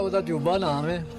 ਉਹਦਾ ਜੂਬਾ ਨਾਮ ਹੈ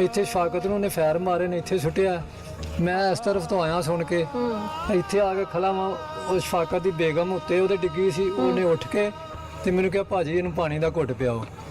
ਇੱਥੇ ਸ਼ਾਕਤ ਨੂੰ ਉਹਨੇ ਫੈਰ ਮਾਰੇ ਨੇ ਇੱਥੇ ਸੁੱਟਿਆ ਮੈਂ ਇਸ ਤਰਫ ਤੋਂ ਆਇਆ ਸੁਣ ਕੇ ਇੱਥੇ ਆ ਕੇ ਖੜਾ ਵਾਂ ਉਹ ਸ਼ਾਕਤ ਦੀ ਬੇਗਮ ਉੱਤੇ ਉਹਦੇ ਡਿੱਗੀ ਸੀ ਉਹਨੇ ਉੱਠ ਕੇ ਤੇ ਮੈਨੂੰ ਕਿਹਾ ਭਾਜੀ ਇਹਨੂੰ ਪਾਣੀ ਦਾ ਘੁੱਟ ਪਿਆਓ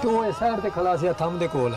ਤੇ ਉਹ ਇਸ ਸਾਈਡ ਤੇ ਖੜਾ ਸੀ ਥੰਮ ਦੇ ਕੋਲ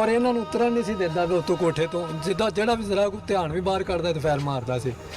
ਔਰ ਇਹਨਾਂ ਨੂੰ ਉਤਰਨ ਨਹੀਂ ਸੀ ਦਿੰਦਾ ਵੀ ਉੱਤੋਂ ਕੋਠੇ ਤੋਂ ਜਿੱਦਾਂ ਜਿਹੜਾ ਵੀ ਜ਼ਰਾ ਕੋ ਧਿਆਨ ਵੀ ਬਾਹਰ ਕਰਦਾ ਤੇ ਫੈਰ ਮਾਰਦਾ ਸੀ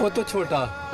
ਉਹ ਤੋਂ ਛੋਟਾ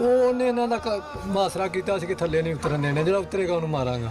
ਉਹਨੇ ਇਹਨਾਂ ਦਾ ਮਾਸਰਾ ਕੀਤਾ ਸੀ ਕਿ ਥੱਲੇ ਨਹੀਂ ਉਤਰਨ ਦੇਣੇ ਜਿਹੜਾ ਉਤਰੇਗਾ ਉਹਨੂੰ ਮਾਰਾਂਗਾ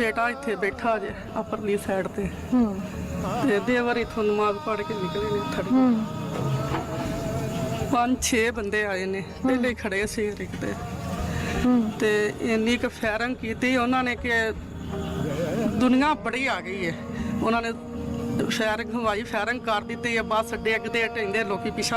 ਬੇਟਾ ਇੱਥੇ ਬੈਠਾ ਜੇ ਅਪਰਲੀ ਸਾਈਡ ਤੇ ਤੇ ਦੇਵਰ ਇਥੋਂ ਨਮਾਜ਼ ਪੜ੍ਹ ਕੇ ਨਿਕਲੇ ਨੇ ਥੜੇ 5-6 ਬੰਦੇ ਆਏ ਨੇ ਪਹਿਲੇ ਹੀ ਖੜੇ ਸੀ ਰਿਕਦੇ ਤੇ ਇੰਨੀ ਕੁ ਫਾਇਰਿੰਗ ਕੀਤੀ ਉਹਨਾਂ ਨੇ ਕਿ ਦੁਨੀਆ ਬੜੀ ਆ ਗਈ ਹੈ ਉਹਨਾਂ ਨੇ ਫਾਇਰਿੰਗ ਹਵਾਈ ਫਾਇਰਿੰਗ ਕਰ ਦਿੱਤੀ ਹੈ ਬਸ ਡਿੱਗਦੇ ਢਿੰਦੇ ਲੋਕੀ ਪਿੱਛੇ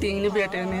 3 ਬੇਟੇ ਨੇ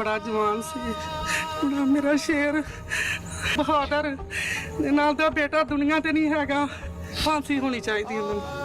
ਬੜਾ ਜਵਾਨ ਸੀ ਬੜਾ ਮੇਰਾ ਸ਼ੇਰ ਬਹਾਦਰ ਨਾਲ ਦਾ ਬੇਟਾ ਦੁਨੀਆ ਤੇ ਨਹੀਂ ਹੈਗਾ ਫਾਂਸੀ ਹੋਣੀ ਚਾਹੀਦੀ ਉਹਨਾਂ ਨੂੰ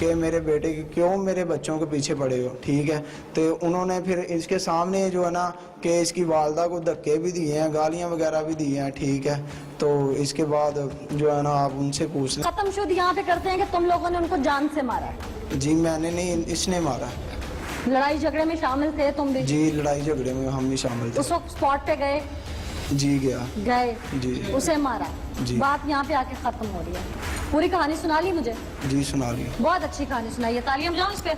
کہ میرے بیٹے کی کیوں میرے بچوں کے پیچھے پڑے ہو, ٹھیک ہے. تو انہوں نے پھر اس کے سامنے جو ہے نا کہ اس کی والدہ کو دھکے بھی دیے ہیں, گالیاں وغیرہ بھی دی ہیں, ٹھیک ہے. تو اس کے بعد جو ہے نا آپ ان سے پوچھ لیں. ختم شد یہاں پہ کرتے ہیں کہ تم لوگوں نے ان کو جان سے مارا ہے. جی میں نے نہیں, اس نے مارا. لڑائی جھگڑے میں شامل تھے تم بھی؟ جی لڑائی جھگڑے میں ہم بھی شامل تھے. اس وقت اسپاٹ پہ گئے؟ جی گئے جی. اسے مارا. جی. بات یہاں پہ آ کے ختم ہو رہی ہے. پوری کہانی سنا لی مجھے؟ جی سنا لی. بہت اچھی کہانی سنائی ہے, تالیاں بجاؤ اس پہ.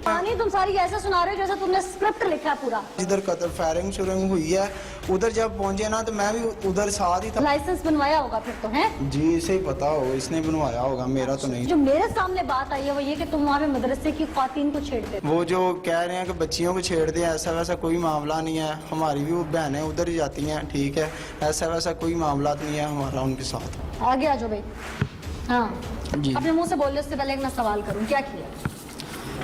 کہانی تم ساری ایسے سنا رہے ہو جیسے تم نے اسکرپٹ لکھا ہے پورا. جدھر قتل فائرنگ شروع ہوئی ہے ادھر جب پہنچے نا تو میں بھی ادھر ساتھ ہی تھا. لائسنس بنوایا ہوگا پھر تو, ہیں؟ جی اسے ہی پتا ہو, اس نے بنوایا ہوگا, میرا تو نہیں. جو میرے سامنے بات آئی ہے وہ یہ کہ تم وہاں پہ مدرسے کی خواتین کو چھیڑتے تھے. وہ جو کہہ رہے ہیں کہ بچیوں کو چھیڑتے ہیں, ایسا ویسا کوئی معاملہ نہیں ہے. ہماری بھی وہ بہنیں ادھر ہی جاتی ہیں, ٹھیک ہے. ایسا ویسا کوئی معاملات نہیں ہے ہمارا ان کے ساتھ. آگے آ جاؤ بھائی. ہاں جی اپنے منہ سے بولنے سے پہلے ایک میں سوال کروں, کیا کیا؟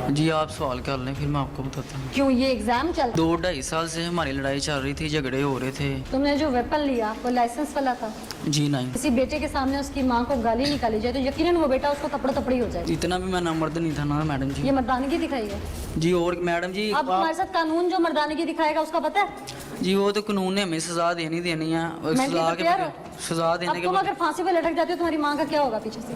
جی آپ سوال کر لیں پھر میں آپ کو بتاتا ہوں. کیوں یہ ایگزام چل 2-2.5 سال سے ہماری لڑائی چل رہی تھی, جھگڑے ہو رہے تھے. تم نے جو ویپن لیا وہ لائسنس والا تھا؟ جی نہیں, کسی بیٹے کے سامنے اس کی ماں کو گالی نکالی جائے تو یقیناً وہ بیٹا اس کو تپڑ تپڑی ہو جائے. اتنا بھی میں نامرد نہیں تھا نا میڈم جی. یہ مردانگی دکھائی ہے. جی اور میڈم جی اب ہمارے ساتھ قانون جو مردانگی دکھائے گا اس کا پتہ ہے؟ جی وہ تو قانون نے ہمیں سزا دینی ہے. سزا دینے کے تم بعد اگر پھانسی پہ لٹک جاتے ہو تمہاری ماں کا کیا ہوگا پیچھے سے؟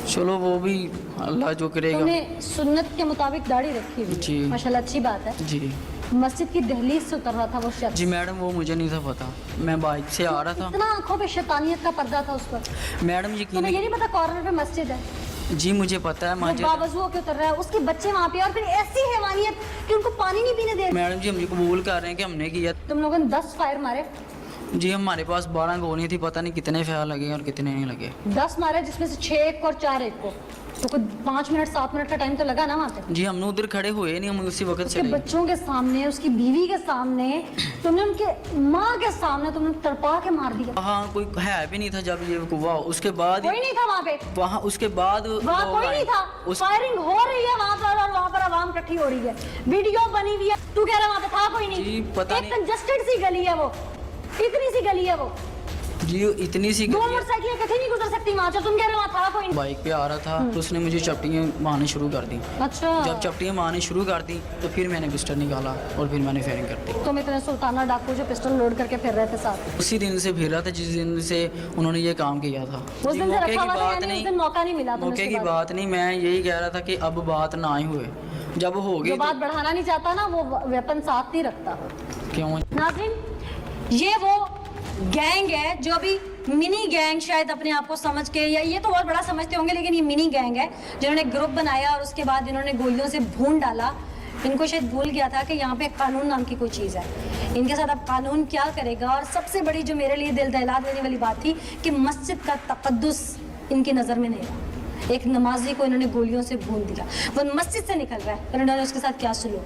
چلو وہ بھی اللہ جو کرے تم گا. نے سنت کے مطابق داڑھی رکھی ہوئی جی. ماشاءاللہ اچھی بات ہے. جی مسجد کی دہلیز سے اتر رہا تھا وہ شخص. جی میڈم وہ مجھے نہیں تھا پتا, میں بائک سے آ رہا تھا. اتنا آنکھوں پہ شیطانیت کا پردہ تھا اس پر. میڈم تمہیں یقین یہ نہیں پتا کارنر پہ مسجد ہے؟ جی مجھے پتا ہے. وہ باوضو ہو کے اتر رہا ہے, اس کے بچے وہاں پہ, اور پھر ایسی حیوانیت کہ ان کو پانی نہیں پینے دے. میڈم جی ہم یہ قبول کر رہے ہیں کہ ہم نے کیا. تم لوگوں نے 10 فائر مارے. جی ہمارے پاس 12 گولیاں تھی, پتہ نہیں کتنے فائر لگے اور کتنے نہیں لگے. 10 مارے جس میں سے 6 ایک کو اور 4 ایک کو, تو کوئی 5 منٹ 7 منٹ کا ٹائم تو لگا نا وہاں پہ. جی ہم نے ادھر کھڑے ہوئے نہیں, ہم اسی وقت اس کے چلے. بچوں کے سامنے, اس کی بیوی کے سامنے, تم نے ان کے ماں کے سامنے تم نے تڑپا کے مار دیا. وہاں کوئی ہے بھی نہیں تھا جب یہ ہوا. اس کے بعد کوئی نہیں تھا وہاں پہ. وہاں اس کے بعد وہاں کوئی نہیں تھا. فائرنگ ہو رہی ہے وہاں پر اور وہاں پر عوام اکٹھی ہو رہی ہے, ویڈیو بنی ہوئی ہے. تو کہہ رہا وہاں پہ تھا کوئی نہیں. جی پتہ ایک نہیں. کنجسٹڈ سی گلی ہے وہ, اتنی سی گلی ہے وہ. جی اتنی سی 2 موٹر سائیکلیں کہیں نہیں گزر سکتی وہاں سے. تم کہہ رہے وہاں تھا کوئی نہیں. بائک پہ آ رہا تھا تو اس نے مجھے چپٹیاں مارنی شروع کر دی. اچھا. جب چپٹیاں مارنی شروع کر دی تو پھر میں نے پسٹل نکالا اور پھر میں نے فائرنگ کر دی. تم اتنے سلطانہ ڈاکو جو پسٹل لوڈ کر کے پھر رہے تھے ساتھ, اسی دن سے پھر رہا تھا جس دن سے انہوں نے یہ کام کیا تھا. اس جی دن سے موقع رکھا کی ہوا تھا, بات یعنی اس دن موقع نہیں ملا. موقع کی بات نہیں, میں یہی کہہ رہا تھا کہ اب بات نہ ہی ہوئے. جب ہوگی جو بات بڑھانا نہیں چاہتا نا وہ ویپن ساتھ نہیں رکھتا. کیوں. ناظرین یہ وہ گینگ ہے جو ابھی منی گینگ شاید اپنے آپ کو سمجھ کے, یا یہ تو بہت بڑا سمجھتے ہوں گے, لیکن یہ منی گینگ ہے جنہوں نے گروپ بنایا اور اس کے بعد انہوں نے گولیوں سے بھون ڈالا. ان کو شاید بھول گیا تھا کہ یہاں پہ قانون نام کی کوئی چیز ہے. ان کے ساتھ اب قانون کیا کرے گا. اور سب سے بڑی جو میرے لیے دل دہلا دینے والی بات تھی کہ مسجد کا تقدس ان کی نظر میں نہیں رہا. ایک نمازی کو انہوں نے گولیوں سے بھون دیا, وہ مسجد سے نکل رہا ہے, اور انہوں نے اس کے ساتھ کیا سلوک